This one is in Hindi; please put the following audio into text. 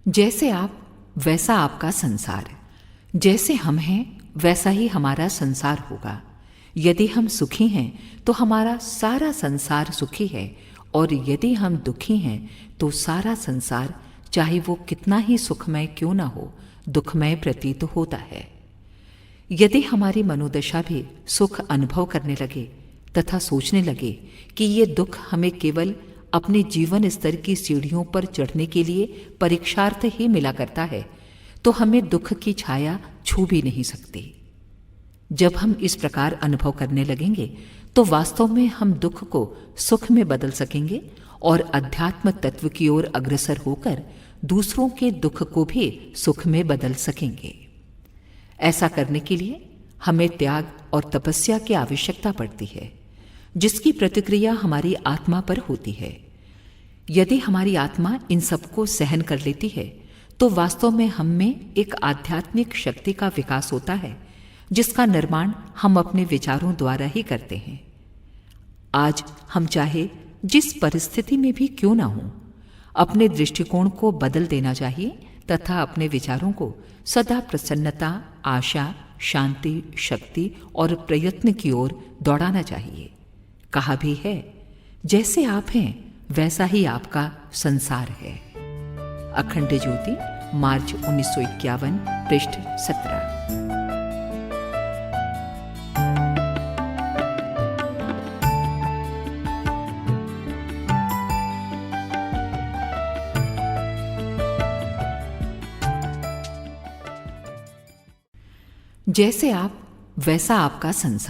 जैसे आप वैसा आपका संसार। जैसे हम हैं वैसा ही हमारा संसार होगा। यदि हम सुखी हैं तो हमारा सारा संसार सुखी है, और यदि हम दुखी हैं तो सारा संसार, चाहे वो कितना ही सुखमय क्यों ना हो, दुखमय प्रतीत होता है। यदि हमारी मनोदशा भी सुख अनुभव करने लगे तथा सोचने लगे कि ये दुख हमें केवल अपने जीवन स्तर की सीढ़ियों पर चढ़ने के लिए परीक्षार्थ ही मिला करता है, तो हमें दुख की छाया छू भी नहीं सकती। जब हम इस प्रकार अनुभव करने लगेंगे तो वास्तव में हम दुख को सुख में बदल सकेंगे और अध्यात्म तत्व की ओर अग्रसर होकर दूसरों के दुख को भी सुख में बदल सकेंगे। ऐसा करने के लिए हमें त्याग और तपस्या की आवश्यकता पड़ती है, जिसकी प्रतिक्रिया हमारी आत्मा पर होती है। यदि हमारी आत्मा इन सबको सहन कर लेती है तो वास्तव में हम में एक आध्यात्मिक शक्ति का विकास होता है, जिसका निर्माण हम अपने विचारों द्वारा ही करते हैं। आज हम चाहे जिस परिस्थिति में भी क्यों ना हो, अपने दृष्टिकोण को बदल देना चाहिए तथा अपने विचारों को सदा प्रसन्नता, आशा, शांति, शक्ति और प्रयत्न की ओर दौड़ाना चाहिए। कहा भी है, जैसे आप हैं वैसा ही आपका संसार है। अखंड ज्योति, मार्च 1951, पृष्ठ 17। जैसे आप वैसा आपका संसार।